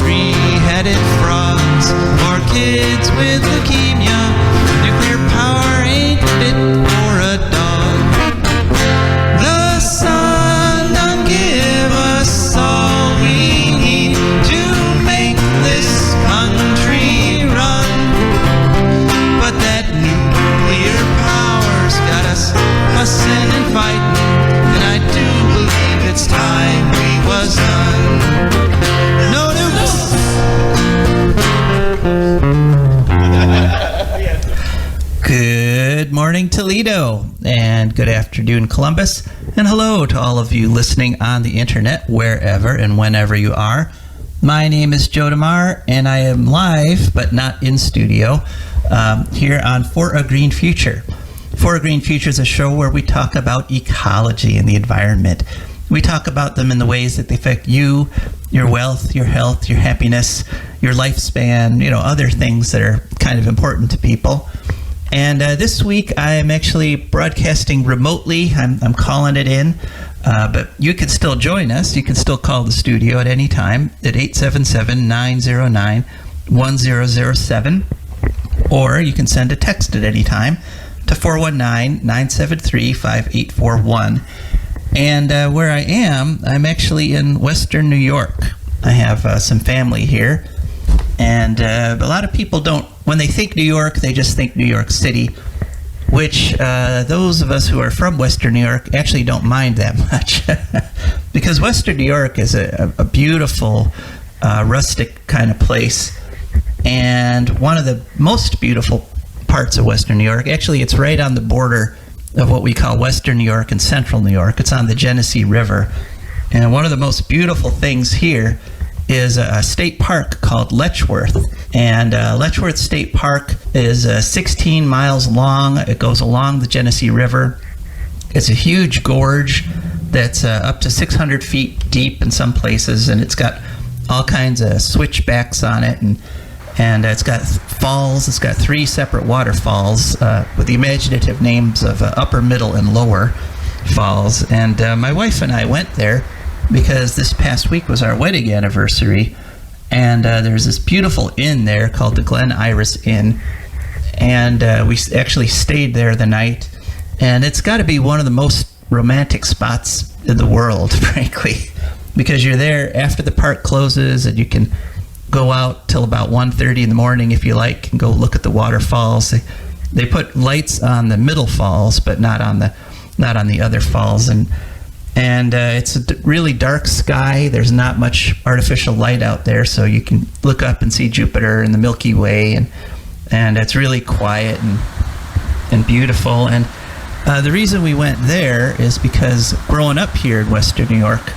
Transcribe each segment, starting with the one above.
three-headed frogs, or kids with leukemia. Nuclear power ain't fit for a dog. The sun done give us all we need to make this country run. But that nuclear power's got us fussing and fighting, and I do believe it's time we was done. No nukes! Good morning, Toledo, and good afternoon, Columbus, and hello to all of you listening on the internet, wherever and whenever you are. My name is Joe DeMare, and I am live, but not in studio, here on For a Green Future. For a Green Future is a show where we talk about ecology and the environment. We talk about them in the ways that they affect you, your wealth, your health, your happiness, your lifespan, other things that are kind of important to people. And this week I am actually broadcasting remotely. I'm calling it in, but you can still join us. You can still call the studio at any time at 877-909-1007, or you can send a text at any time to 419-973-5841. And where I am, I'm actually in Western New York. I have some family here. And a lot of people don't, when they think New York, they just think New York City, which those of us who are from Western New York actually don't mind that much. Because Western New York is a beautiful, rustic kind of place. And one of the most beautiful parts of Western New York, actually it's right on the border of what we call Western New York and Central New York. It's on the Genesee River. And one of the most beautiful things here is a state park called Letchworth. And Letchworth State Park is 16 miles long. It goes along the Genesee River. It's a huge gorge that's up to 600 feet deep in some places, and it's got all kinds of switchbacks on it, and it's got falls. It's got 3 separate waterfalls with the imaginative names of upper, middle, and lower falls. And my wife and I went there because this past week was our wedding anniversary. And there's this beautiful inn there called the Glen Iris Inn. And we actually stayed there the night. And it's got to be one of the most romantic spots in the world, frankly, because you're there after the park closes, and you can go out till about 1:30 in the morning if you like, and go look at the waterfalls. They put lights on the middle falls, but not on the other falls, and it's a really dark sky. There's not much artificial light out there, so you can look up and see Jupiter and the Milky Way, and it's really quiet and beautiful. And the reason we went there is because growing up here in Western New York,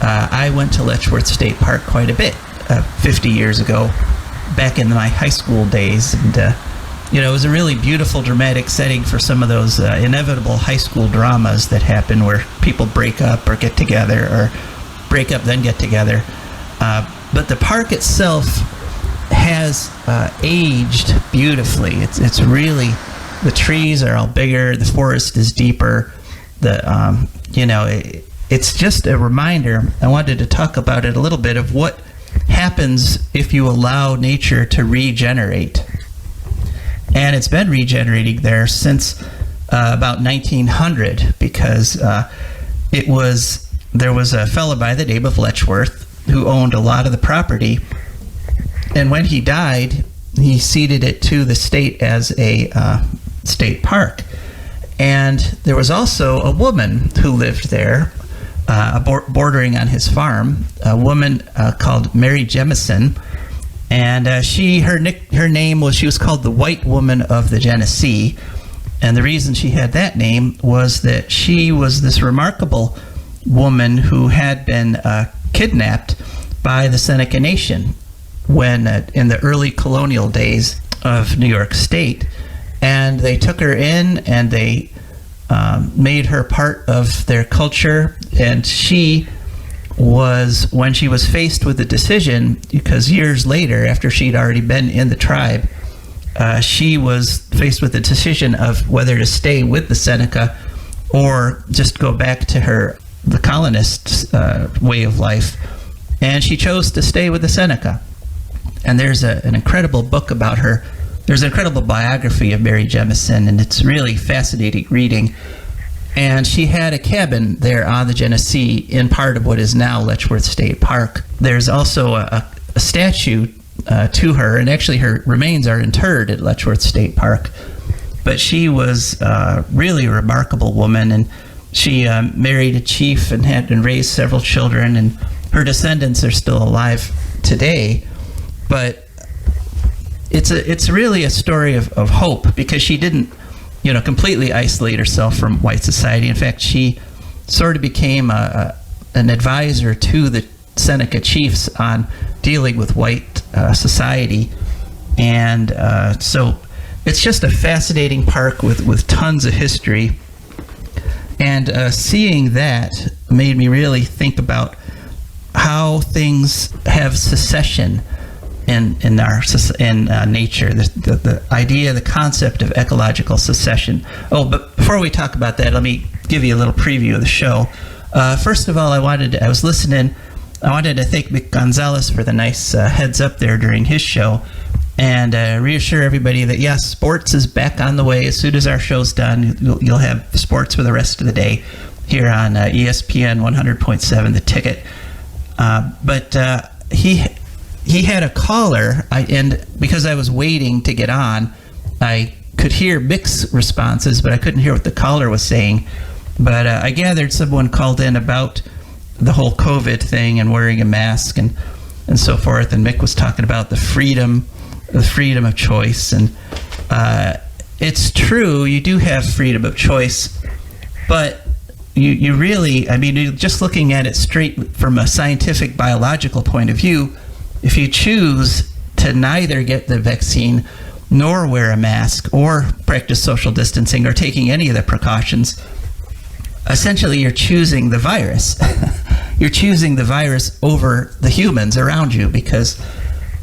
I went to Letchworth State Park quite a bit. 50 years ago, back in my high school days, and it was a really beautiful, dramatic setting for some of those inevitable high school dramas that happen where people break up or get together, or break up then get together. But the park itself has aged beautifully. It's really, the trees are all bigger, the forest is deeper. It's just a reminder. I wanted to talk about it a little bit of what happens if you allow nature to regenerate. And it's been regenerating there since about 1900, because there was a fellow by the name of Letchworth who owned a lot of the property, and when he died, he ceded it to the state as a state park. And there was also a woman who lived there, bordering on his farm, a woman called Mary Jemison, and her name was, she was called the White Woman of the Genesee, and the reason she had that name was that she was this remarkable woman who had been kidnapped by the Seneca Nation when in the early colonial days of New York State, and they took her in and they made her part of their culture. And she was, when she was faced with the decision, because years later, after she'd already been in the tribe, she was faced with the decision of whether to stay with the Seneca or just go back to the colonist way of life. and she chose to stay with the Seneca. And there's an incredible book about her. There's an incredible biography of Mary Jemison, and it's really fascinating reading. And she had a cabin there on the Genesee in part of what is now Letchworth State Park. There's also a statue to her, and actually her remains are interred at Letchworth State Park. But she was really a remarkable woman, and she married a chief and raised several children, and her descendants are still alive today. But it's really a story of hope, because she didn't completely isolate herself from white society. In fact, she sort of became an advisor to the Seneca chiefs on dealing with white society. And so it's just a fascinating park with tons of history. And seeing that made me really think about how things have secession in nature, the idea, the concept of ecological secession. Oh, but before we talk about that, let me give you a little preview of the show. First of all, I wanted to thank Mick Gonzalez for the nice heads up there during his show, and reassure everybody that yes, sports is back on the way. As soon as our show's done, you'll have sports for the rest of the day here on ESPN 100.7 The Ticket. But he had a caller, and because I was waiting to get on, I could hear Mick's responses, but I couldn't hear what the caller was saying. But I gathered someone called in about the whole COVID thing and wearing a mask and so forth, and Mick was talking about the freedom of choice. And it's true, you do have freedom of choice, but you really, just looking at it straight from a scientific, biological point of view, if you choose to neither get the vaccine nor wear a mask or practice social distancing or taking any of the precautions, essentially you're choosing the virus. You're choosing the virus over the humans around you, because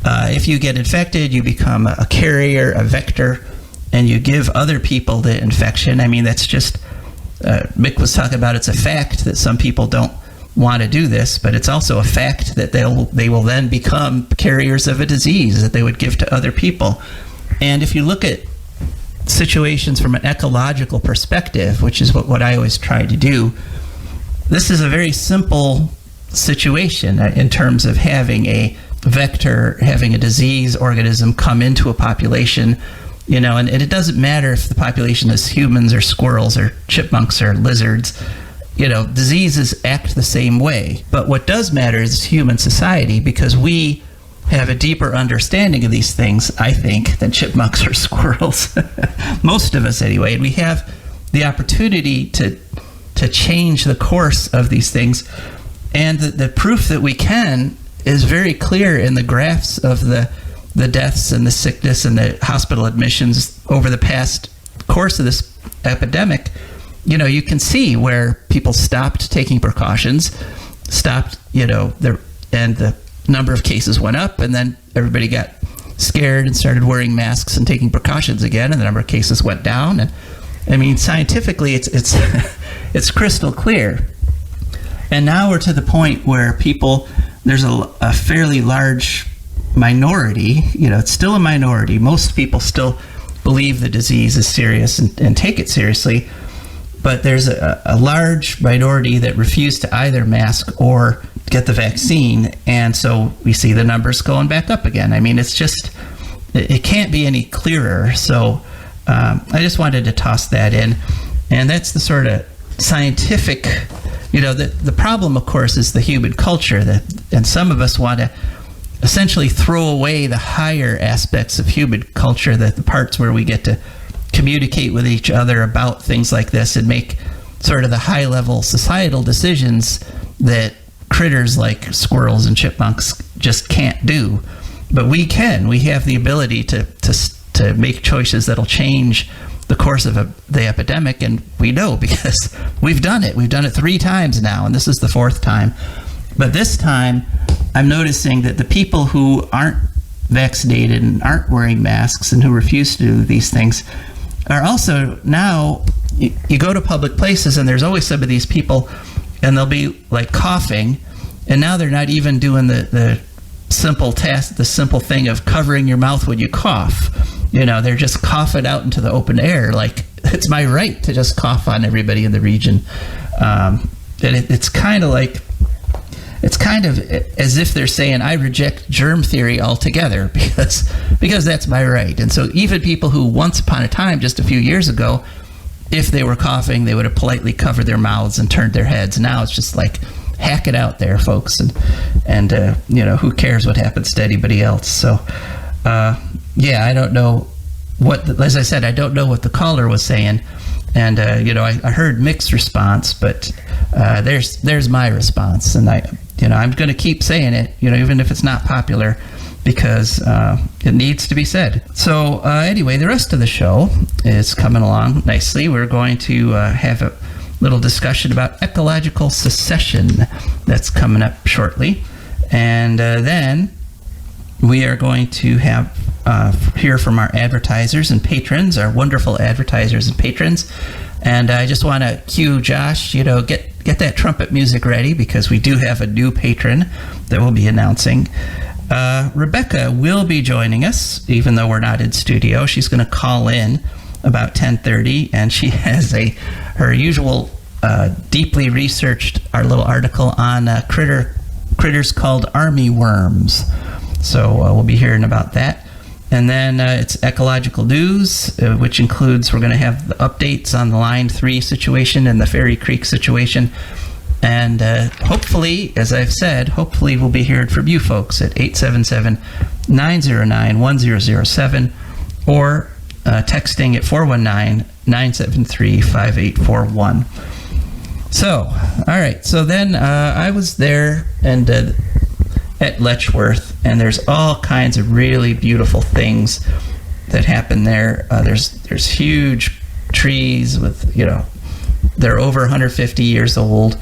if you get infected, you become a carrier, a vector, and you give other people the infection. That's just, Mick was talking about, it's a fact that some people don't want to do this, but it's also a fact that they will then become carriers of a disease that they would give to other people. And if you look at situations from an ecological perspective, which is what I always try to do, this is a very simple situation in terms of having a vector, having a disease organism come into a population, and it doesn't matter if the population is humans or squirrels or chipmunks or lizards. Diseases act the same way. But what does matter is human society, because we have a deeper understanding of these things, I think, than chipmunks or squirrels. Most of us anyway. And we have the opportunity to change the course of these things. And the proof that we can is very clear in the graphs of the deaths and the sickness and the hospital admissions over the past course of this epidemic. You can see where people stopped taking precautions, and the number of cases went up, and then everybody got scared and started wearing masks and taking precautions again, and the number of cases went down. And scientifically, it's it's crystal clear. And now we're to the point where there's a fairly large minority. It's still a minority. Most people still believe the disease is serious and take it seriously. But there's a large minority that refuse to either mask or get the vaccine, and so we see the numbers going back up again. It can't be any clearer. So I just wanted to toss that in, and that's the sort of scientific, the problem, of course, is the human culture, and some of us want to essentially throw away the higher aspects of human culture, the parts where we get to communicate with each other about things like this and make sort of the high-level societal decisions that critters like squirrels and chipmunks just can't do. But we can. We have the ability to make choices that'll change the course of the epidemic, and we know because we've done it. We've done it 3 times now, and this is the 4th time. But this time, I'm noticing that the people who aren't vaccinated and aren't wearing masks and who refuse to do these things are also now, you go to public places and there's always some of these people, and they'll be like coughing, And now they're not even doing the simple task, the simple thing of covering your mouth when you cough. They're just coughing out into the open air. Like, it's my right to just cough on everybody in the region. And it's kind of as if they're saying, I reject germ theory altogether because that's my right. And so even people who once upon a time, just a few years ago, if they were coughing, they would have politely covered their mouths and turned their heads. Now it's just like, hack it out there, folks. And who cares what happens to anybody else? So, I don't know as I said, I don't know what the caller was saying. And, I heard mixed response, but there's my response. And I'm going to keep saying it, even if it's not popular, because it needs to be said. So anyway, the rest of the show is coming along nicely. We're going to have a little discussion about ecological secession that's coming up shortly. And then we are going to have hear from our advertisers and patrons, our wonderful advertisers and patrons. And I just want to cue Josh, get that trumpet music ready, because we do have a new patron that we'll be announcing. Rebecca will be joining us, even though we're not in studio. She's going to call in about 10:30, and she has her usual deeply researched our little article on critters called army worms. So we'll be hearing about that. And then it's ecological news, which includes, we're going to have the updates on the Line 3 situation and the Ferry Creek situation. And hopefully, as I've said, we'll be hearing from you folks at 877-909-1007 or texting at 419-973-5841. So, all right. So then I was there and at Letchworth, and there's all kinds of really beautiful things that happen there. There's huge trees with, they're over 150 years old.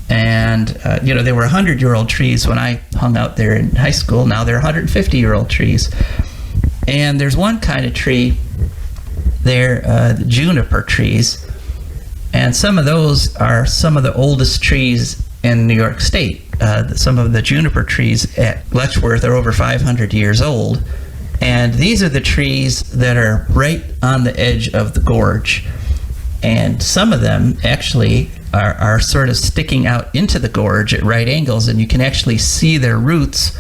And, they were 100-year-old trees when I hung out there in high school. Now they're 150-year-old trees. And there's one kind of tree, they're the juniper trees. And some of those are some of the oldest trees in New York State. Some of the juniper trees at Letchworth are over 500 years old. And these are the trees that are right on the edge of the gorge. And some of them actually are sort of sticking out into the gorge at right angles, and you can actually see their roots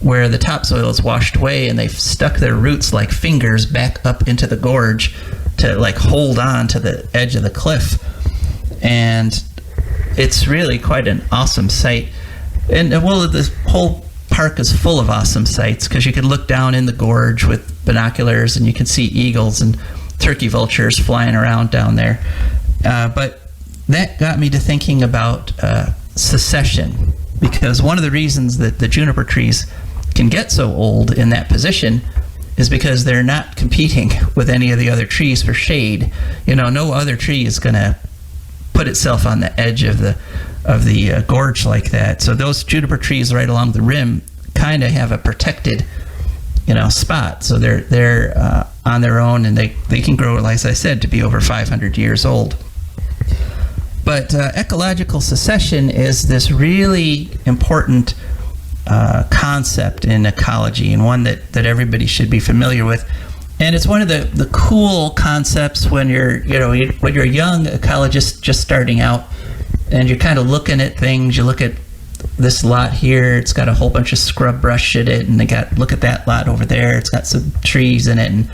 where the topsoil is washed away, and they've stuck their roots like fingers back up into the gorge to like hold on to the edge of the cliff. And it's really quite an awesome sight. And the whole park is full of awesome sights, because you can look down in the gorge with binoculars and you can see eagles and turkey vultures flying around down there. But that got me to thinking about secession, because one of the reasons that the juniper trees can get so old in that position is because they're not competing with any of the other trees for shade. No other tree is going to put itself on the edge of the gorge like that. So those juniper trees right along the rim kind of have a protected, spot. So they're on their own, and they can grow, like I said, to be over 500 years old. But ecological secession is this really important concept in ecology, and one that everybody should be familiar with. And it's one of the cool concepts when you're a young ecologist just starting out, and you're kind of looking at things. You look at this lot here, it's got a whole bunch of scrub brush in it, and look at that lot over there, it's got some trees in it, and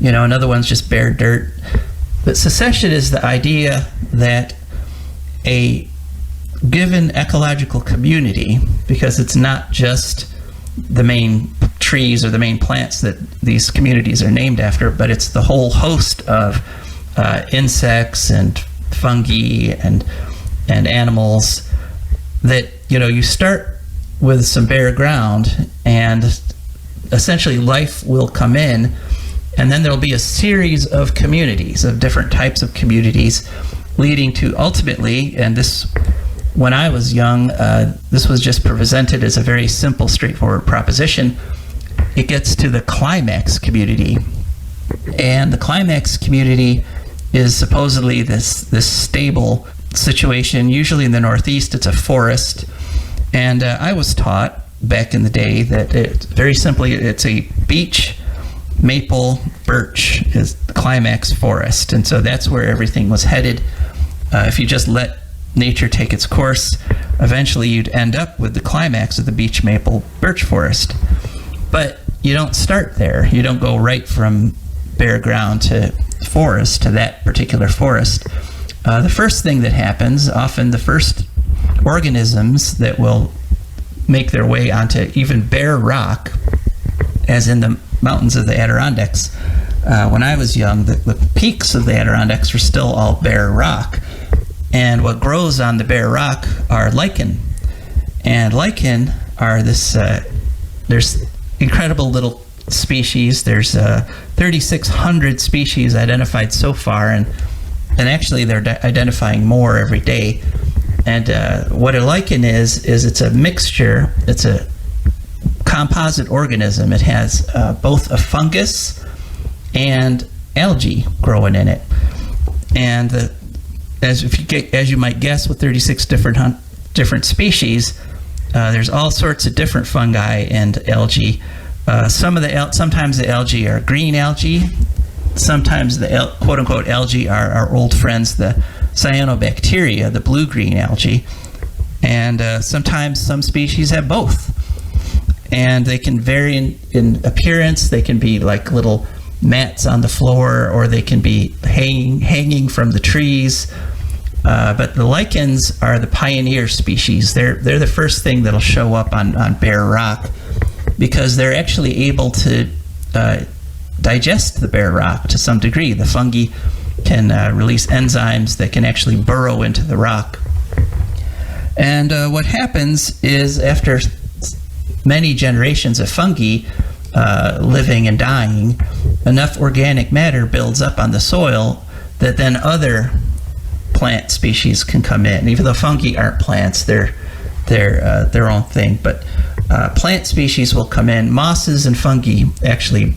another one's just bare dirt. But secession is the idea that a given ecological community, because it's not just the main trees or the main plants that these communities are named after, but it's the whole host of insects and fungi and animals, that you start with some bare ground, and essentially life will come in, and then there'll be a series of communities, of different types of communities, leading to ultimately, and this, when I was young, this was just presented as a very simple, straightforward proposition. It gets to the climax community, and the climax community is supposedly this stable situation. Usually in the Northeast, it's a forest, And I was taught back in the day that very simply, it's a beech, maple, birch is the climax forest. And so that's where everything was headed. If you just let nature take its course, eventually you'd end up with the climax of the beech, maple, birch forest. But you don't start there. You don't go right from bare ground to forest, to that particular forest. The first thing that happens, often the first organisms that will make their way onto even bare rock, as in the mountains of the Adirondacks. When I was young, the peaks of the Adirondacks were still all bare rock. And what grows on the bare rock are lichen. And lichen are this, there's incredible little species. There's 3,600 species identified so far, and actually they're identifying more every day. And what a lichen is it's a mixture, it's a composite organism. It has both a fungus and algae growing in it. And as you might guess, with 36 different species, there's all sorts of different fungi and algae. Sometimes the algae are green algae. Sometimes the quote-unquote algae are our old friends, the cyanobacteria, the blue-green algae. And sometimes some species have both. And they can vary in appearance. They can be like little mats on the floor, or they can be hanging from the trees. But the lichens are the pioneer species. They're the first thing that'll show up on bare rock, because they're actually able to digest the bare rock to some degree. The fungi can release enzymes that can actually burrow into the rock. And what happens is, after many generations of fungi living and dying, enough organic matter builds up on the soil that then other plant species can come in. Even though fungi aren't plants, they're their own thing. But plant species will come in. Mosses and fungi actually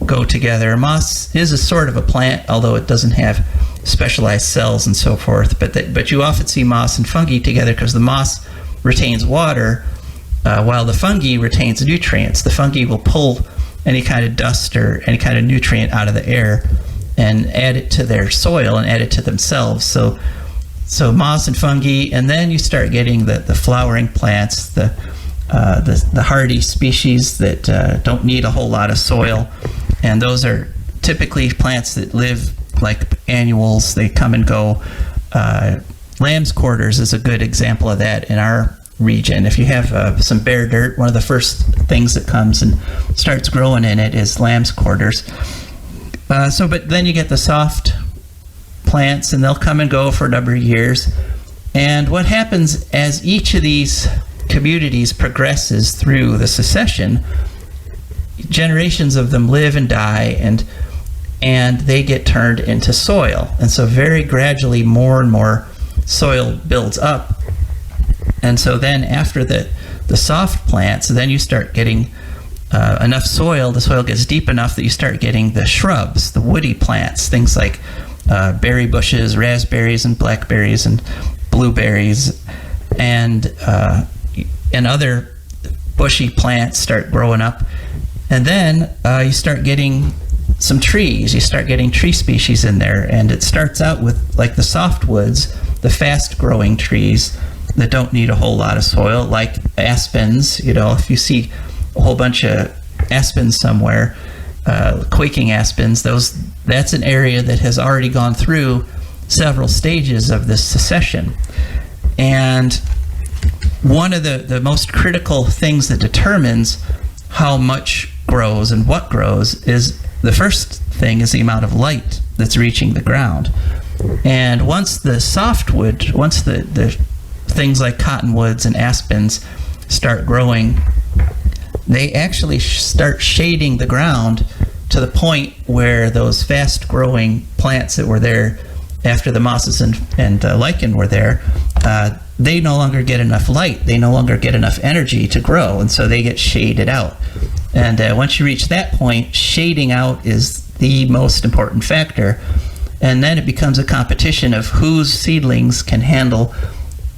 go together. Moss is a sort of a plant, although it doesn't have specialized cells and so forth. But you often see moss and fungi together because the moss retains water, while the fungi retains nutrients. The fungi will pull any kind of dust or any kind of nutrient out of the air and add it to their soil and add it to themselves. So moss and fungi, and then you start getting the flowering plants, the hardy species that don't need a whole lot of soil. And those are typically plants that live like annuals. They come and go. Lamb's quarters is a good example of that in our region. If you have some bare dirt, one of the first things that comes and starts growing in it is lamb's quarters. But then you get the soft plants, and they'll come and go for a number of years. And what happens as each of these communities progresses through the succession, generations of them live and die, and they get turned into soil. And so very gradually more and more soil builds up. And so then after the soft plants, then you start getting enough soil, the soil gets deep enough that you start getting the shrubs, the woody plants, things like berry bushes, raspberries and blackberries and blueberries, and other bushy plants start growing up. And then you start getting some trees. You start getting tree species in there, and it starts out with like the softwoods, the fast-growing trees that don't need a whole lot of soil, like aspens. If you see a whole bunch of aspens somewhere, quaking aspens, that's an area that has already gone through several stages of this succession. And one of the most critical things that determines how much grows and what grows is, the first thing is the amount of light that's reaching the ground. And once the softwood, once the things like cottonwoods and aspens start growing, they actually start shading the ground to the point where those fast-growing plants that were there after the mosses and lichen were there, they no longer get enough light. They no longer get enough energy to grow, and so they get shaded out. And once you reach that point, shading out is the most important factor. And then it becomes a competition of whose seedlings can handle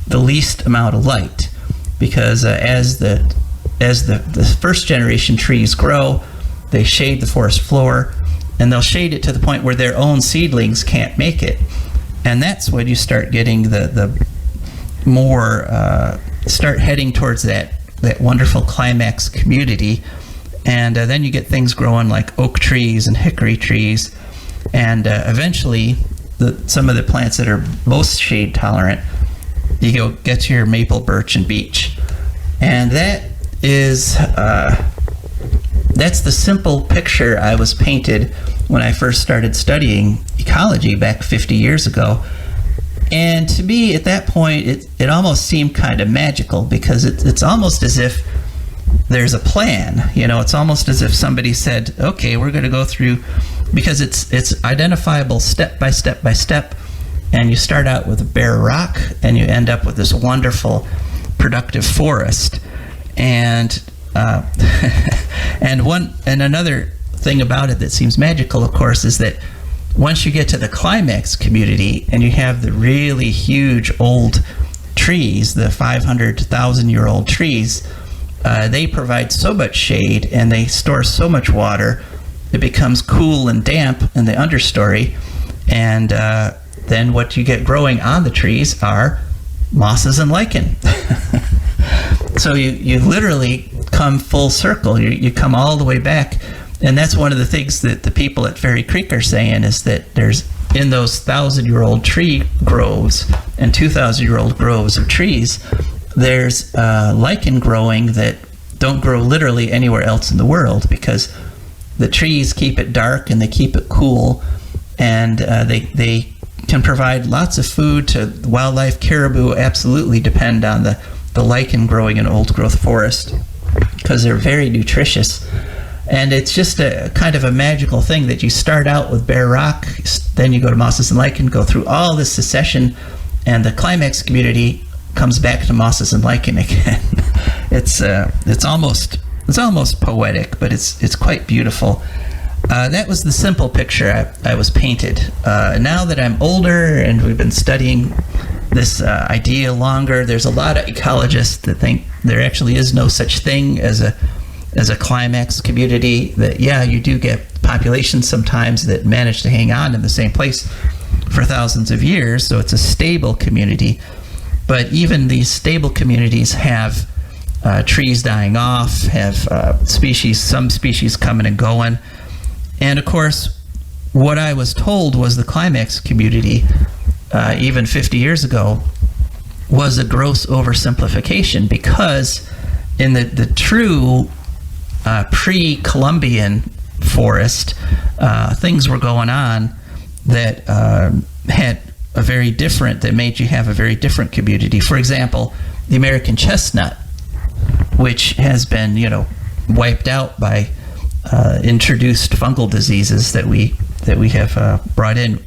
the least amount of light. because as the first generation trees grow, they shade the forest floor, and they'll shade it to the point where their own seedlings can't make it. And that's when you start getting the more, start heading towards that wonderful climax community. And then you get things growing like oak trees and hickory trees. And eventually, some of the plants that are most shade tolerant, you get to your maple, birch, and beech. And that is, that's the simple picture I was painted when I first started studying ecology back 50 years ago. And to me, at that point, it almost seemed kind of magical, because it's almost as if there's a plan. It's almost as if somebody said, okay, we're going to go through, because it's identifiable step by step by step, and you start out with a bare rock, and you end up with this wonderful, productive forest. And and another thing about it that seems magical, of course, is that once you get to the climax community and you have the really huge old trees, the 500,000-year-old trees, they provide so much shade and they store so much water, it becomes cool and damp in the understory. And then what you get growing on the trees are mosses and lichen. So you literally come full circle. You come all the way back. And that's one of the things that the people at Fairy Creek are saying, is that there's, in those 1,000-year-old tree groves and 2,000-year-old groves of trees, there's lichen growing that don't grow literally anywhere else in the world, because the trees keep it dark and they keep it cool, and they can provide lots of food to wildlife. Caribou absolutely depend on the lichen growing in old growth forest, because they're very nutritious. And it's just a kind of a magical thing that you start out with bare rock, then you go to mosses and lichen, go through all this succession, and the climax community comes back to mosses and lichen again. It's almost poetic, but it's quite beautiful. That was the simple picture I was painted. Now that I'm older and we've been studying this idea longer, there's a lot of ecologists that think there actually is no such thing as a climax community. That, yeah, you do get populations sometimes that manage to hang on in the same place for thousands of years, so it's a stable community. But even these stable communities have trees dying off, have some species coming and going. And of course, what I was told was the climax community, even 50 years ago, was a gross oversimplification, because in the true pre-Columbian forest, things were going on that had a very different, that made you have a very different community. For example, the American chestnut, which has been, wiped out by introduced fungal diseases that we have brought in,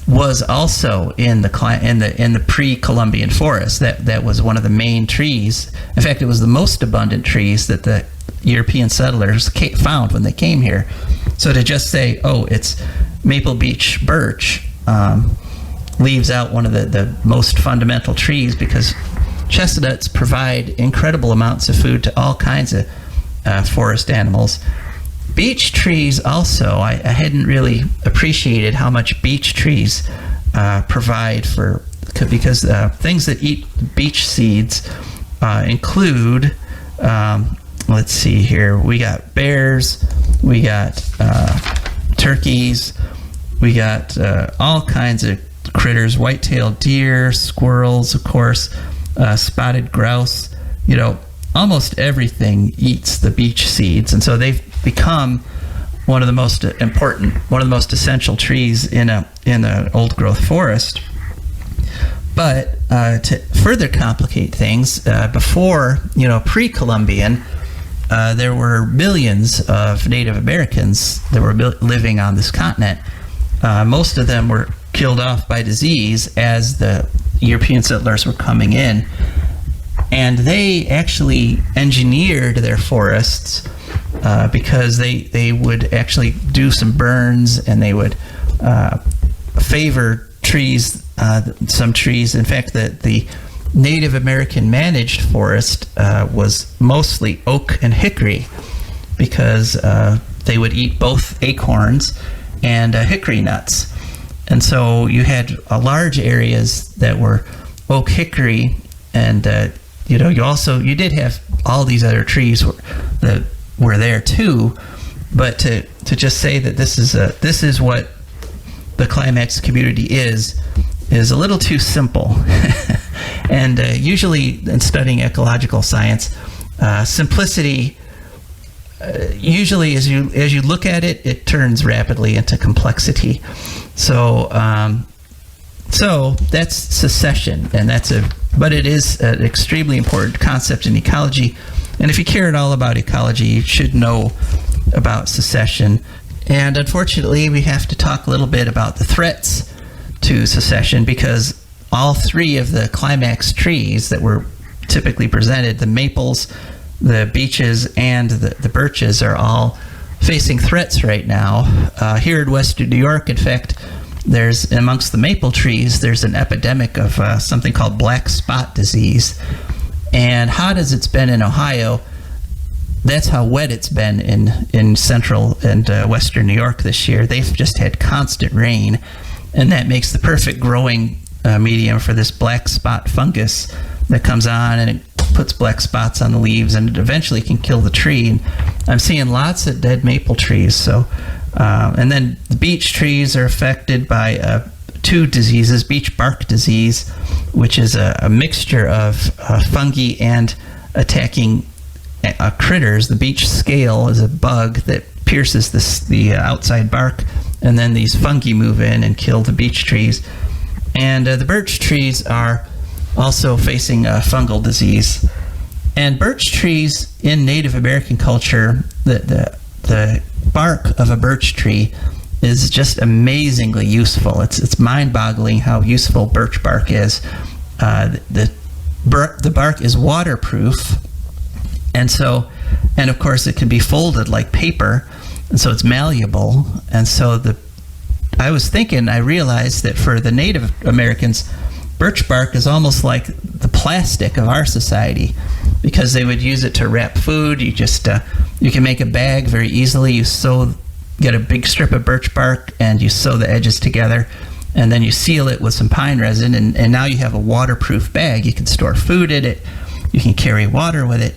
was also in the pre-Columbian forest. That was one of the main trees. In fact, it was the most abundant trees that the European settlers found when they came here. So to just say, oh, it's maple, beech, birch, leaves out one of the most fundamental trees, because chestnuts provide incredible amounts of food to all kinds of forest animals. Beech trees also, I hadn't really appreciated how much beech trees provide because things that eat beech seeds include, let's see here, we got bears, we got turkeys, we got all kinds of critters, white-tailed deer, squirrels, of course, spotted grouse. Almost everything eats the beech seeds, and so they've become one of the most important, one of the most essential trees in an old growth forest. But to further complicate things, before pre-Columbian, there were millions of Native Americans that were living on this continent. Most of them were killed off by disease as the European settlers were coming in, and they actually engineered their forests because they would actually do some burns, and they would favor trees, some trees. In fact, the Native American managed forest was mostly oak and hickory, because they would eat both acorns and hickory nuts. And so you had large areas that were oak, hickory, and you did have all these other trees that were there too. But to just say that this is what the climax community is a little too simple. And usually in studying ecological science, simplicity usually as you look at it, it turns rapidly into complexity. So that's secession, and but it is an extremely important concept in ecology. And if you care at all about ecology, you should know about secession. And unfortunately, we have to talk a little bit about the threats to secession, because all three of the climax trees that were typically presented, the maples, the beeches, and the birches, are all facing threats right now. Here in Western New York, in fact, there's, amongst the maple trees, there's an epidemic of something called black spot disease. And hot as it's been in Ohio, that's how wet it's been in central and western New York this year. They've just had constant rain, and that makes the perfect growing medium for this black spot fungus that comes on, and it puts black spots on the leaves, and it eventually can kill the tree. And I'm seeing lots of dead maple trees. So, and then the beech trees are affected by two diseases: beech bark disease, which is a mixture of fungi and attacking critters. The beech scale is a bug that pierces the outside bark, and then these fungi move in and kill the beech trees. And the birch trees are also facing fungal disease. And birch trees in Native American culture, the bark of a birch tree is just amazingly useful. It's mind-boggling how useful birch bark is. The bark is waterproof, and of course it can be folded like paper, and so it's malleable. And so I realized that for the Native Americans, birch bark is almost like the plastic of our society, because they would use it to wrap food. You can make a bag very easily. Get a big strip of birch bark and you sew the edges together, and then you seal it with some pine resin, and now you have a waterproof bag. You can store food in it. You can carry water with it.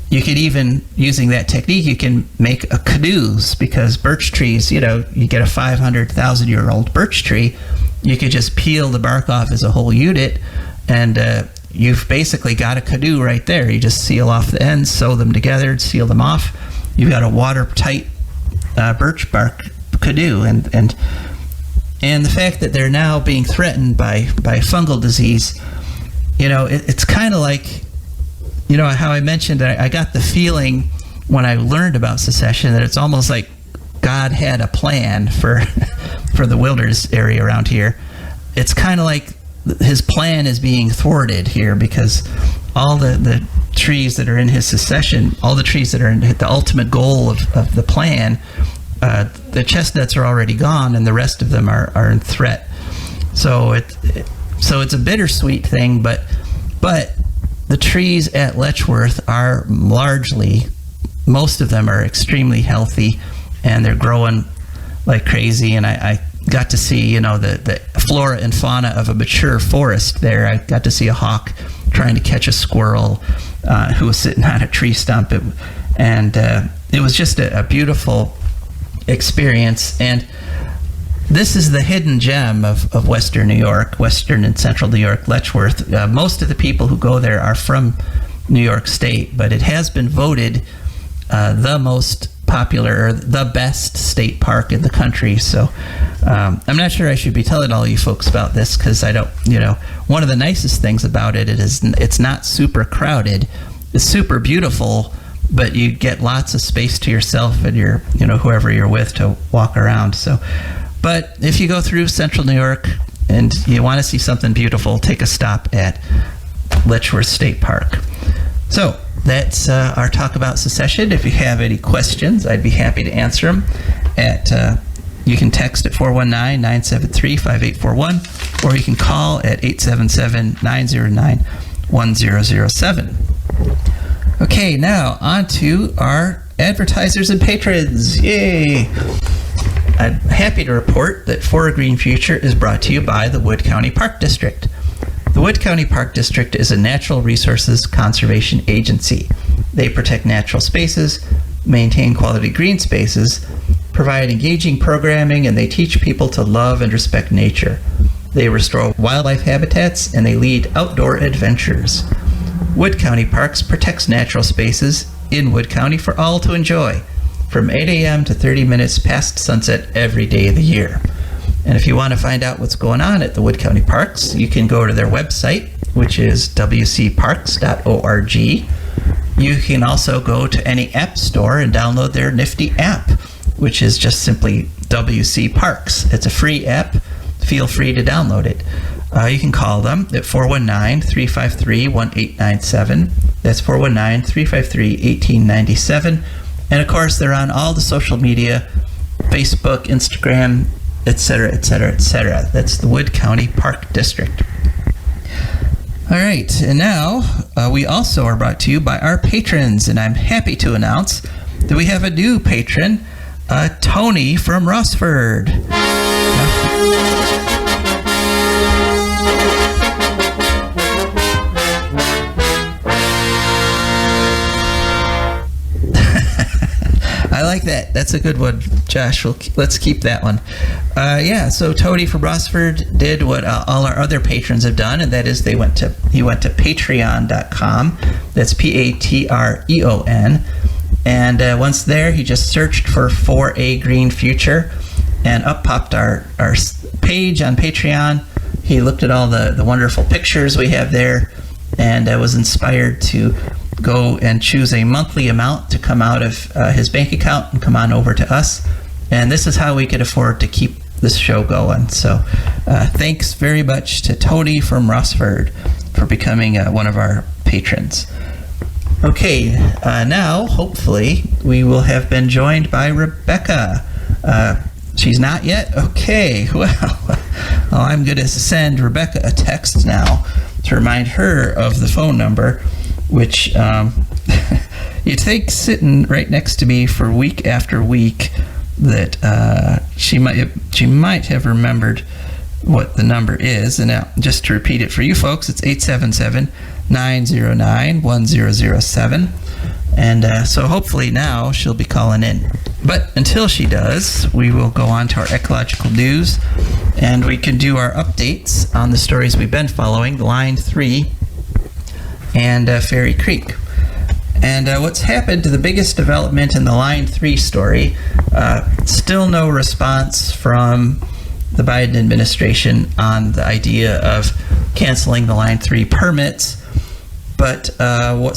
You could even, using that technique, you can make canoes, because birch trees, you get a 500,000-year-old birch tree, you could just peel the bark off as a whole unit, and you've basically got a canoe right there. You just seal off the ends, sew them together, seal them off. You've got a watertight birch bark canoe, and the fact that they're now being threatened by fungal disease, it's kind of like, how I mentioned that I got the feeling when I learned about secession that it's almost like God had a plan for the wilderness area around here. It's kind of like his plan is being thwarted here, because all the trees that are in his secession, all the trees that are in the ultimate goal of the plan, the chestnuts are already gone, and the rest of them are in threat. So it's a bittersweet thing, but the trees at Letchworth are most of them are extremely healthy, and they're growing like crazy. And I got to see, the flora and fauna of a mature forest there. I got to see a hawk trying to catch a squirrel who was sitting on a tree stump. It was just a beautiful experience. And this is the hidden gem of Western New York, Western and Central New York, Letchworth. Most of the people who go there are from New York State, but it has been voted the most popular, the best state park in the country. So I'm not sure I should be telling all you folks about this, because I don't, one of the nicest things about it is it's not super crowded. It's super beautiful, but you get lots of space to yourself and whoever you're with to walk around. So, but if you go through Central New York and you want to see something beautiful, take a stop at Letchworth State Park. So that's our talk about secession. If you have any questions, I'd be happy to answer them at You can text at 419-973-5841, or you can call at 877-909-1007. Okay, now on to our advertisers and patrons. Yay! I'm happy to report that For a Green Future is brought to you by the Wood County Park District. The Wood County Park District is a natural resources conservation agency. They protect natural spaces, maintain quality green spaces, provide engaging programming, and they teach people to love and respect nature. They restore wildlife habitats, and they lead outdoor adventures. Wood County Parks protects natural spaces in Wood County for all to enjoy, from 8 a.m. to 30 minutes past sunset every day of the year. And if you want to find out what's going on at the Wood County Parks, you can go to their website, which is wcparks.org. You can also go to any app store and download their nifty app, which is just simply WC Parks. It's a free app. Feel free to download it. You can call them at 419-353-1897. That's 419-353-1897. And of course, they're on all the social media, Facebook, Instagram, etc., etc., etc. That's the Wood County Park District. All right, and now we also are brought to you by our patrons, and I'm happy to announce that we have a new patron, Tony from Rossford. I like that. That's a good one, Josh. Let's keep that one. So Tony from Rossford did what all our other patrons have done, and that is he went to patreon.com. That's Patreon. And once there, he just searched for a Green Future, and up popped our page on Patreon. He looked at all the wonderful pictures we have there, and was inspired to go and choose a monthly amount to come out of his bank account and come on over to us. And this is how we could afford to keep this show going. So thanks very much to Tony from Rossford for becoming one of our patrons. Okay, now hopefully we will have been joined by Rebecca. She's not yet? Okay, well, I'm going to send Rebecca a text now to remind her of the phone number, which you'd think sitting right next to me for week after week that she might have remembered what the number is. And now, just to repeat it for you folks, it's 877-909-1007. And so hopefully now she'll be calling in. But until she does, we will go on to our ecological news, and we can do our updates on the stories we've been following, Line 3 and Fairy Creek. And what's happened to the biggest development in the Line 3 story, still no response from the Biden administration on the idea of canceling the Line 3 permits. But what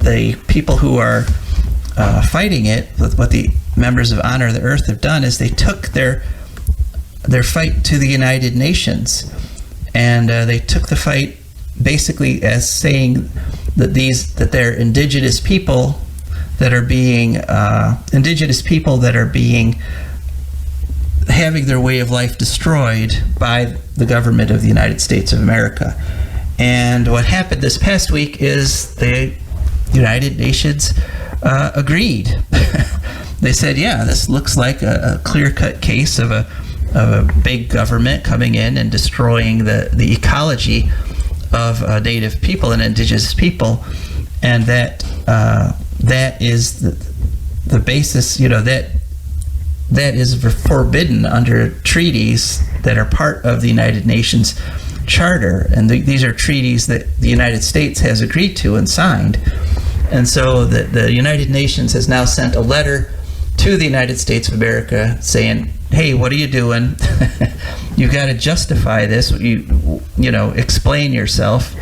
the people who are fighting it, what the members of Honor the Earth have done, is they took their fight to the United Nations, and they took the fight basically as saying that they're indigenous people that are being having their way of life destroyed by the government of the United States of America. And what happened this past week is the United Nations agreed. They said, yeah, this looks like a clear-cut case of a big government coming in and destroying the ecology of native people and indigenous people, and that is the basis, that is forbidden under treaties that are part of the United Nations Charter, and these are treaties that the United States has agreed to and signed. And so the United Nations has now sent a letter to the United States of America saying, hey, what are you doing? You've got to justify this. Explain yourself.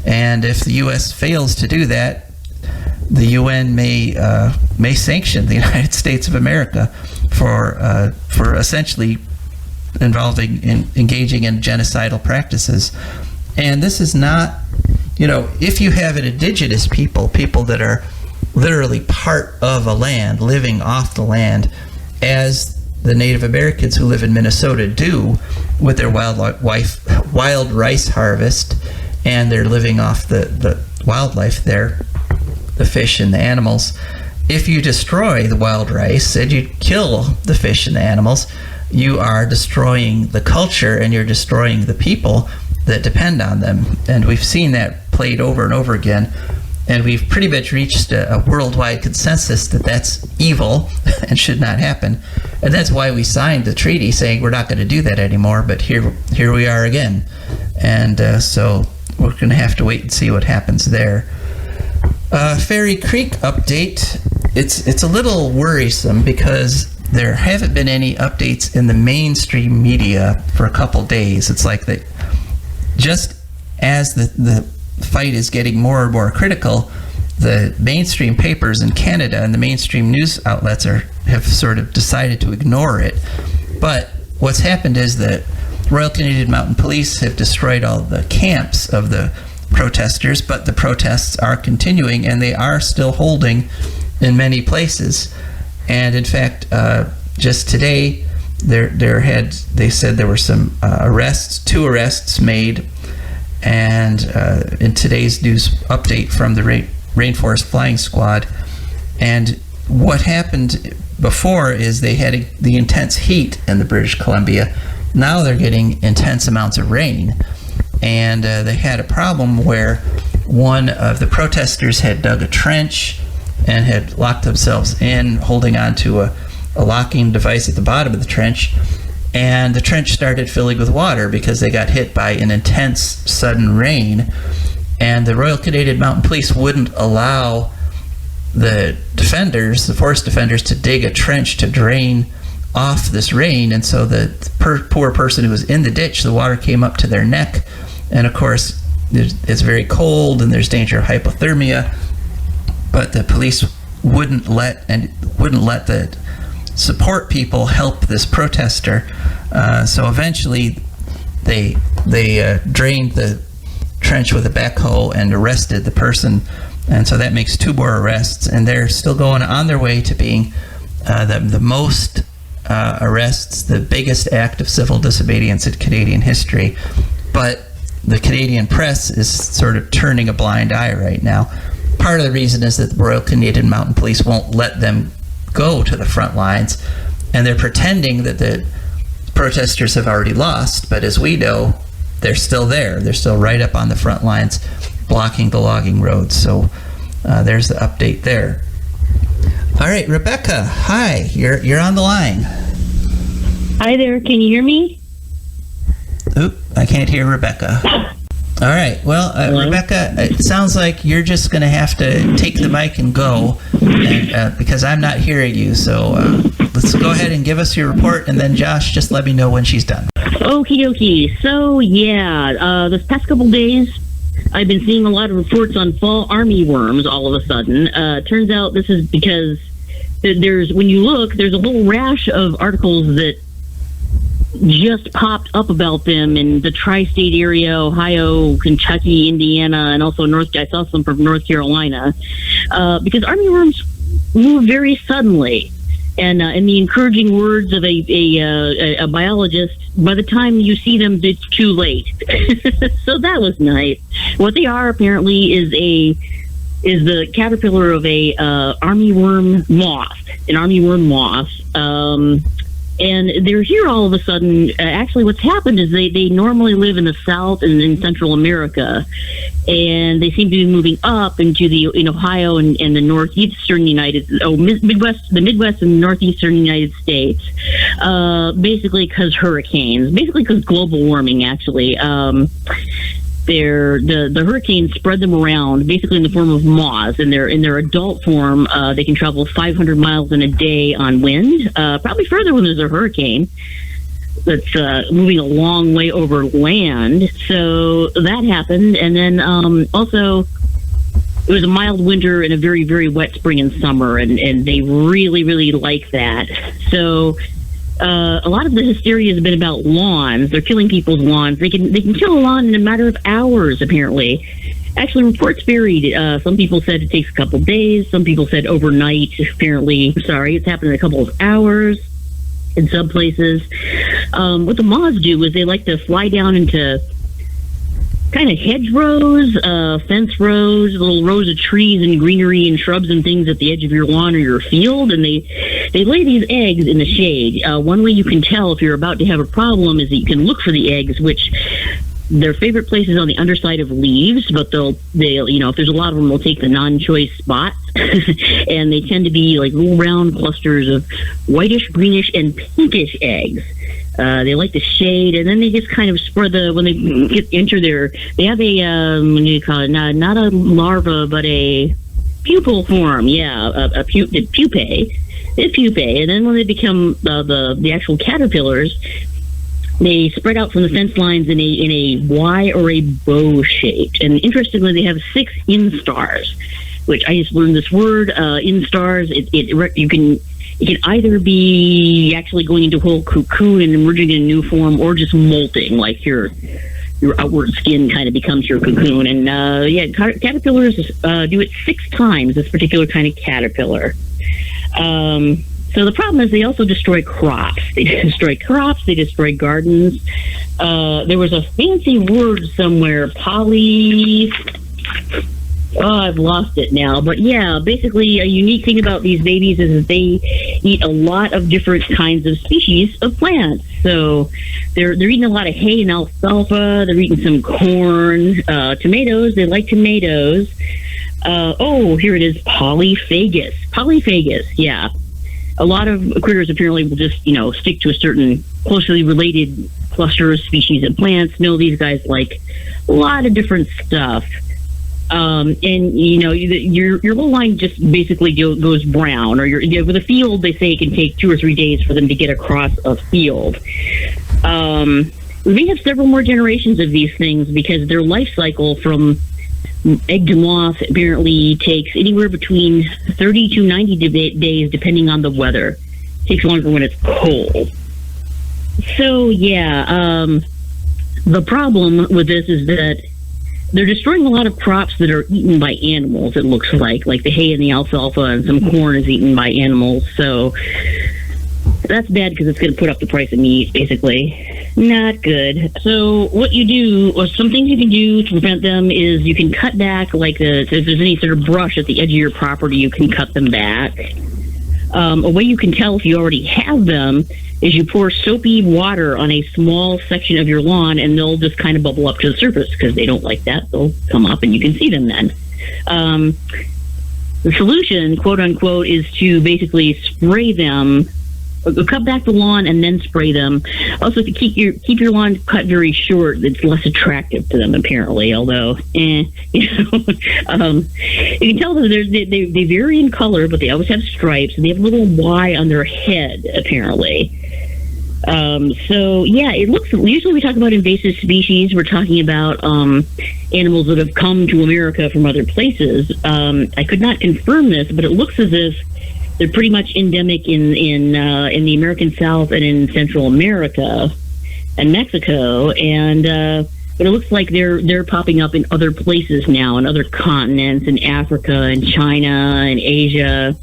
And if the U.S. fails to do that, the UN may sanction the United States of America for essentially engaging in genocidal practices. And this is not, if you have an indigenous people that are literally part of a land, living off the land, as the Native Americans who live in Minnesota do with their wild rice harvest, and they're living off the wildlife there, the fish and the animals. If you destroy the wild rice and you kill the fish and the animals, you are destroying the culture and you're destroying the people that depend on them. And we've seen that played over and over again. And we've pretty much reached a worldwide consensus that that's evil and should not happen. And that's why we signed the treaty saying we're not going to do that anymore. But here we are again. And so we're going to have to wait and see what happens there. Fairy Creek update. It's a little worrisome because there haven't been any updates in the mainstream media for a couple days. It's like that just as the fight is getting more and more critical, the mainstream papers in Canada and the mainstream news outlets have sort of decided to ignore it. But what's happened is that Royal Canadian Mounted Police have destroyed all the camps of the protesters, but the protests are continuing and they are still holding in many places. And in fact, just today, they said there were some two arrests made. And in today's news update from the Rainforest Flying Squad, and what happened before is they had the intense heat in the British Columbia. Now they're getting intense amounts of rain, and they had a problem where one of the protesters had dug a trench and had locked themselves in, holding on to a locking device at the bottom of the trench. And the trench started filling with water because they got hit by an intense sudden rain. And the Royal Canadian Mounted Police wouldn't allow the forest defenders, to dig a trench to drain off this rain. And so the poor person who was in the ditch, the water came up to their neck. And of course, it's very cold and there's danger of hypothermia. But the police wouldn't let the support people help this protester. So eventually they drained the trench with a backhoe and arrested the person. And so that makes 2 more arrests, and they're still going on their way to being the most arrests, the biggest act of civil disobedience in Canadian history. But the Canadian press is sort of turning a blind eye right now. Part of the reason is that the Royal Canadian Mounted Police won't let them go to the front lines, and they're pretending that the protesters have already lost, but as we know, they're still there. They're still right up on the front lines, blocking the logging roads. So there's the update there. All right, Rebecca, hi, you're on the line. Hi there, can you hear me? Oop, I can't hear Rebecca. All right. Well, Rebecca, it sounds like you're just going to have to take the mic and go, because I'm not hearing you. So let's go ahead and give us your report, and then Josh, just let me know when she's done. Okie dokie. So, this past couple days, I've been seeing a lot of reports on fall armyworms all of a sudden. Turns out this is because when you look, there's a whole rash of articles that just popped up about them in the tri-state area, Ohio, Kentucky, Indiana, and also I saw some from North Carolina, because armyworms move very suddenly. And in the encouraging words of a biologist, by the time you see them, it's too late. So that was nice. What they are apparently is the caterpillar of a armyworm moth, an armyworm moth. And they're here all of a sudden. Actually, what's happened is they normally live in the South and in Central America, and they seem to be moving up into in Ohio and the northeastern the Midwest and northeastern United States, basically because hurricanes, basically because global warming. Actually, the hurricanes spread them around, basically in the form of moths. In their adult form, they can travel 500 miles in a day on wind, probably further when there's a hurricane that's moving a long way over land. So that happened, and then also it was a mild winter and a very, very wet spring and summer, and they really, really like that. So a lot of the hysteria has been about lawns. They're killing people's lawns. They can kill a lawn in a matter of hours, apparently. Actually, reports varied. Some people said it takes a couple of days. Some people said overnight. Apparently, it's happened in a couple of hours. in some places. What the moths do is they like to fly down into kind of hedgerows, fence rows, little rows of trees and greenery and shrubs and things at the edge of your lawn or your field, and they lay these eggs in the shade. One way you can tell if you're about to have a problem is that you can look for the eggs, which their favorite place is on the underside of leaves, but they'll if there's a lot of them, they'll take the non-choice spots, and they tend to be like little round clusters of whitish, greenish, and pinkish eggs. They like the shade, and then they just kind of spread when they they have a, what do you call it, not a larva, but a pupal form, a pupae. It's pupae, and then when they become the actual caterpillars, they spread out from the fence lines in a Y or a bow shape. And interestingly, they have 6 instars, which I just learned this word, instars. You can either be actually going into a whole cocoon and emerging in a new form, or just molting, like your outward skin kind of becomes your cocoon. And caterpillars do it 6 times, this particular kind of caterpillar. So the problem is they also destroy crops. They destroy gardens. There was a fancy word somewhere, I've lost it now. But yeah, basically a unique thing about these babies is that they eat a lot of different kinds of species of plants. So they're eating a lot of hay and alfalfa. They're eating some corn, tomatoes. They like tomatoes. Here it is, polyphagus. Polyphagus, yeah. A lot of critters apparently will just, stick to a certain closely related cluster of species of plants. No, these guys like a lot of different stuff. And your little line just basically goes brown, or with a field, they say it can take 2 or 3 days for them to get across a field. We may have several more generations of these things because their life cycle from egg to moth apparently takes anywhere between 30 to 90 days, depending on the weather. It takes longer when it's cold. So, the problem with this is that they're destroying a lot of crops that are eaten by animals, it looks like the hay and the alfalfa, and some corn is eaten by animals. So that's bad because it's going to put up the price of meat, basically. Not good. So what you do, or some things you can do to prevent them, is you can cut back, if there's any sort of brush at the edge of your property, you can cut them back. A way you can tell if you already have them is you pour soapy water on a small section of your lawn, and they'll just kind of bubble up to the surface because they don't like that. They'll come up, and you can see them then. The solution, quote unquote, is to basically spray them. Cut back the lawn and then spray them. Also, to keep your lawn cut very short, it's less attractive to them, apparently. Although, you can tell that they vary in color, but they always have stripes, and they have a little Y on their head, apparently. It looks. Usually, we talk about invasive species. We're talking about animals that have come to America from other places. I could not confirm this, but it looks as if they're pretty much endemic in the American South and in Central America and Mexico, but it looks like they're popping up in other places now, in other continents, in Africa and China and Asia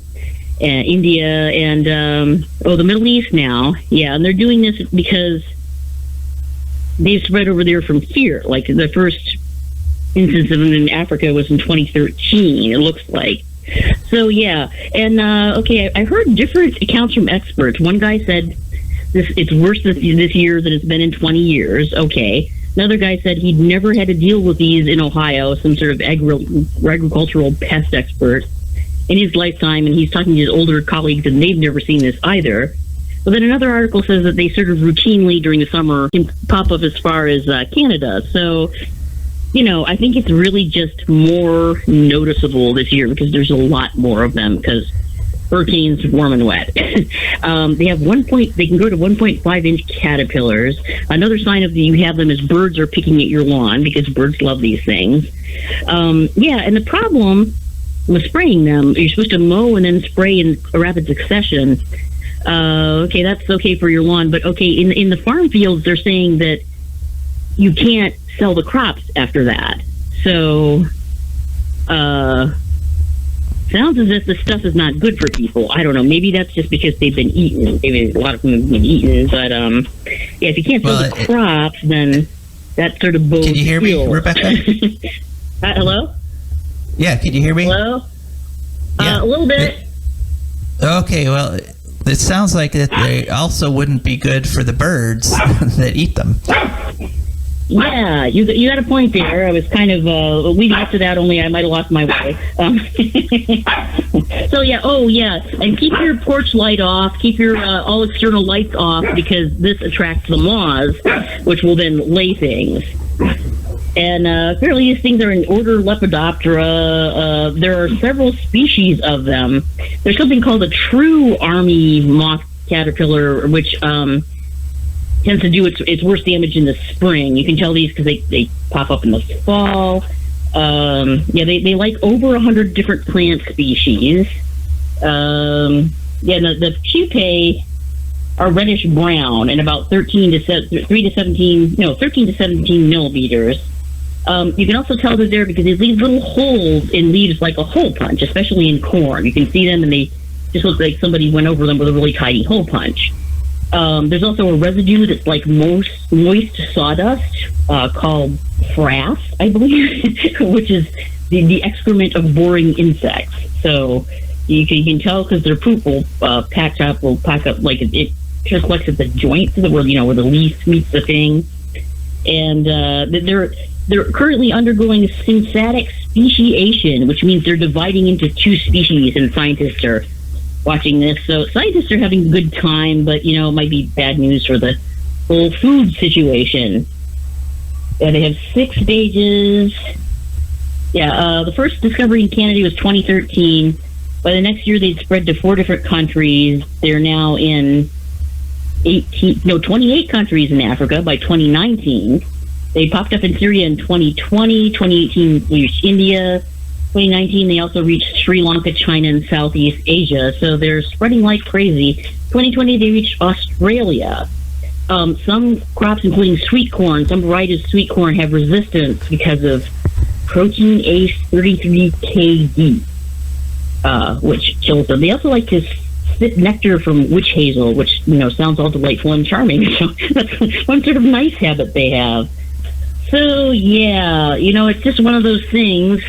and India and the Middle East now. Yeah, and they're doing this because they've spread over there from fear. Like the first instance of them in Africa was in 2013. It looks like. So I heard different accounts from experts. One guy said it's worse this year than it's been in 20 years. Okay. Another guy said he'd never had to deal with these in Ohio, some sort of agricultural pest expert in his lifetime, and he's talking to his older colleagues, and they've never seen this either. But then another article says that they sort of routinely during the summer can pop up as far as Canada. So I think it's really just more noticeable this year because there's a lot more of them because hurricanes, warm and wet. They have they can grow to 1.5 inch caterpillars. Another sign of you have them is birds are picking at your lawn because birds love these things. And the problem with spraying them, you're supposed to mow and then spray in a rapid succession. That's okay for your lawn, but in the farm fields, they're saying that you can't sell the crops after that. So sounds as if the stuff is not good for people. I don't know. Maybe that's just because they've been eaten. Maybe a lot of them have been eaten. But yeah, if you can't sell the crops, then that sort of bodes. Can you hear me, Rebecca? Hello? Yeah, can you hear me? Hello? Yeah. A little bit. Okay, well, it sounds like that they also wouldn't be good for the birds that eat them. Yeah, you got a point there. I was kind of leading up to that, only I might have lost my way. So yeah, and keep your porch light off. Keep your all external lights off, because this attracts the moths, which will then lay things. And apparently these things are in order Lepidoptera. There are several species of them. There's something called a true army moth caterpillar, which tends to do its worst damage in the spring. You can tell these because they pop up in the fall. They like over 100 different plant species. The pupae are reddish brown and about 13 to 17 millimeters. You can also tell they're there because they leave little holes in leaves like a hole punch, especially in corn. You can see them and they just look like somebody went over them with a really tiny hole punch. There's also a residue that's like moist sawdust called frass, I believe, which is the excrement of boring insects. So you can tell because their poop will pack up like it just looks at the joints where where the leaf meets the thing. And they're currently undergoing synthetic speciation, which means they're dividing into two species, and scientists are watching this. So scientists are having a good time, but it might be bad news for the whole food situation. They have 6 stages. The first discovery in Canada was 2013. By the next year, they'd spread to 4 different countries. They're now in 28 countries in Africa by 2019. They popped up in Syria in 2020. 2018, they reached India. 2019, they also reached Sri Lanka, China, and Southeast Asia. So they're spreading like crazy. 2020, they reached Australia. Some crops, including sweet corn, some varieties of sweet corn have resistance because of protein A33KD, which kills them. They also like to sip nectar from witch hazel, which sounds all delightful and charming. So that's one sort of nice habit they have. So yeah, it's just one of those things.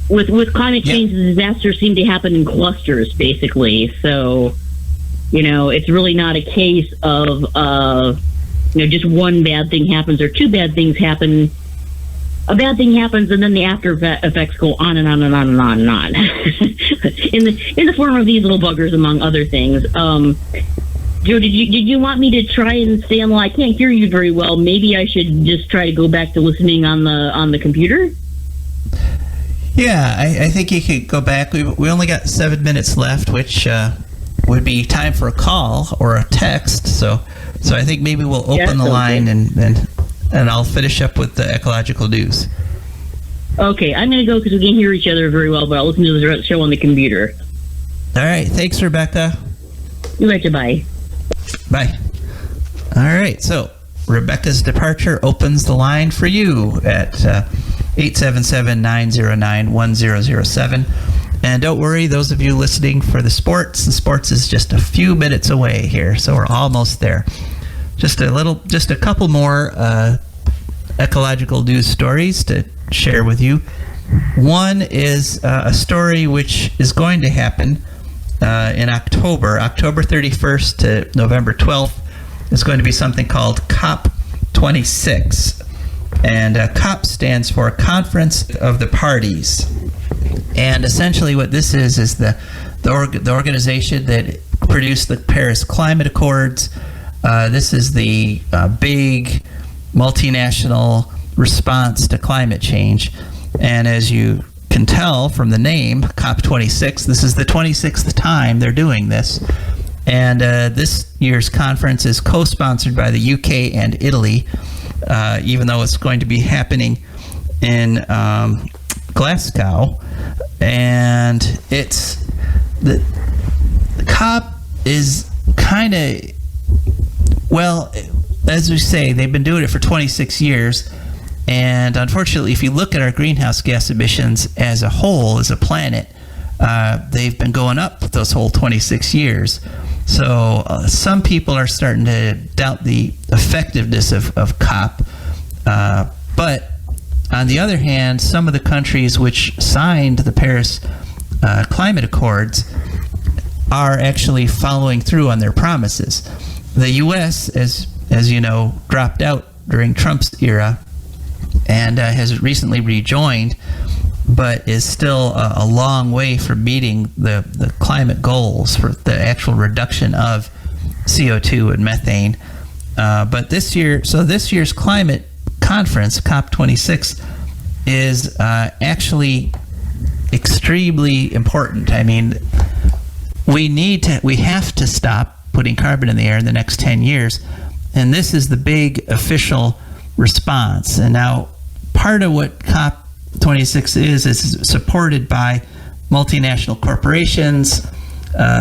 With climate change, the disasters seem to happen in clusters, basically. So, it's really not a case of just one bad thing happens or 2 bad things happen. A bad thing happens, and then the after effects go on and on and on and on and on. in the form of these little buggers, among other things. Joe, did you want me to try and stay on the line? I can't hear you very well. Maybe I should just try to go back to listening on the computer. Yeah, I think you could go back. We only got 7 minutes left, which would be time for a call or a text. So I think maybe we'll open the line and I'll finish up with the ecological news. Okay, I'm going to go because we can't hear each other very well, but I'll listen to the show on the computer. All right, thanks, Rebecca. You betcha, bye. Bye. All right, so Rebecca's departure opens the line for you at 877-909-1007. And don't worry, those of you listening for the sports is just a few minutes away here, so we're almost there. Just a couple more ecological news stories to share with you. One is a story which is going to happen in October 31st to November 12th. Is going to be something called COP26. And COP stands for Conference of the Parties. And essentially what this is the organization that produced the Paris Climate Accords. This is the big multinational response to climate change. And as you can tell from the name, COP26, this is the 26th time they're doing this. And this year's conference is co-sponsored by the UK and Italy, even though it's going to be happening in Glasgow. And it's the COP is kind of, well, as we say, they've been doing it for 26 years. And unfortunately, if you look at our greenhouse gas emissions as a whole, as a planet, they've been going up those whole 26 years. So some people are starting to doubt the effectiveness of COP. But on the other hand, some of the countries which signed the Paris Climate Accords are actually following through on their promises. The U.S., as you know, dropped out during Trump's era and has recently rejoined, but is still a long way from meeting the climate goals for the actual reduction of CO2 and methane. But this year's climate conference, COP26, is actually extremely important. I mean, we have to stop putting carbon in the air in the next 10 years, and this is the big official response. And now part of what COP26 is supported by multinational corporations,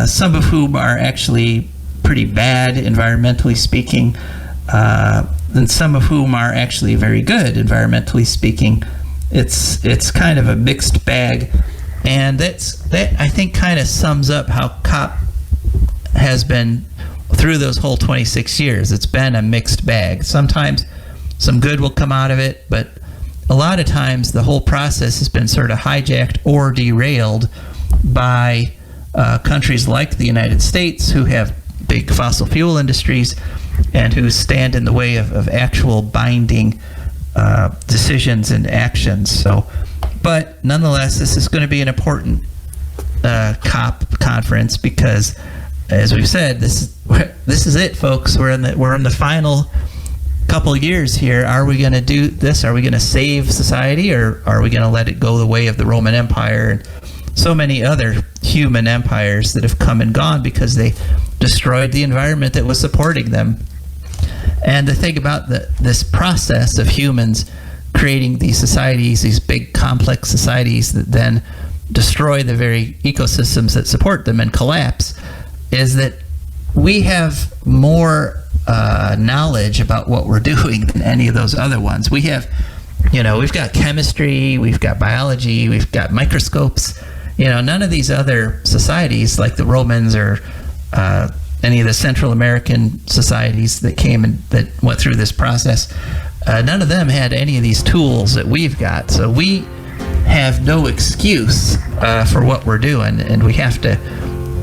some of whom are actually pretty bad environmentally speaking, and some of whom are actually very good environmentally speaking. It's kind of a mixed bag, and that I think kind of sums up how COP has been through those whole 26 years. It's been a mixed bag. Sometimes some good will come out of it, but a lot of times the whole process has been sort of hijacked or derailed by countries like the United States, who have big fossil fuel industries and who stand in the way of actual binding decisions and actions. So, but nonetheless, this is going to be an important COP conference because, as we've said, this is it, folks. We're in the final couple years here. Are we going to do this? Are we going to save society, or are we going to let it go the way of the Roman Empire and so many other human empires that have come and gone because they destroyed the environment that was supporting them? And the thing about this process of humans creating these societies, these big complex societies that then destroy the very ecosystems that support them and collapse, is that we have more knowledge about what we're doing than any of those other ones. We have, we've got chemistry, we've got biology, we've got microscopes. None of these other societies, like the Romans or any of the Central American societies that came and that went through this process, none of them had any of these tools that we've got. So we have no excuse for what we're doing, and we have to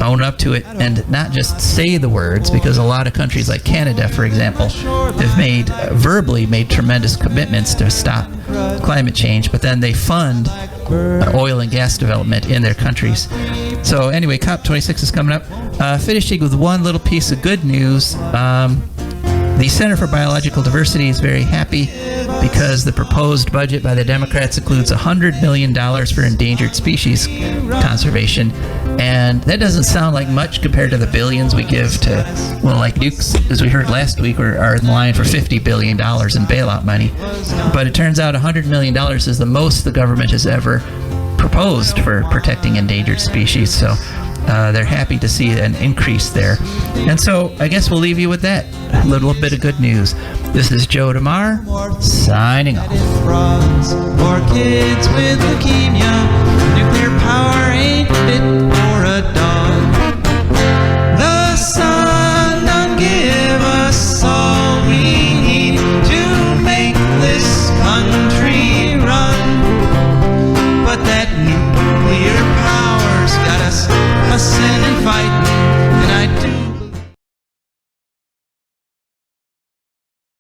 own up to it and not just say the words, because a lot of countries like Canada, for example, have verbally made tremendous commitments to stop climate change, but then they fund oil and gas development in their countries. So anyway, COP26 is coming up. Finishing with one little piece of good news. The Center for Biological Diversity is very happy because the proposed budget by the Democrats includes $100 million for endangered species conservation. And that doesn't sound like much compared to the billions we give to, like nukes, as we heard last week, are in line for $50 billion in bailout money. But it turns out $100 million is the most the government has ever proposed for protecting endangered species. So they're happy to see an increase there. And so I guess we'll leave you with that. A little bit of good news. This is Joe DeMare, signing off. For kids with leukemia.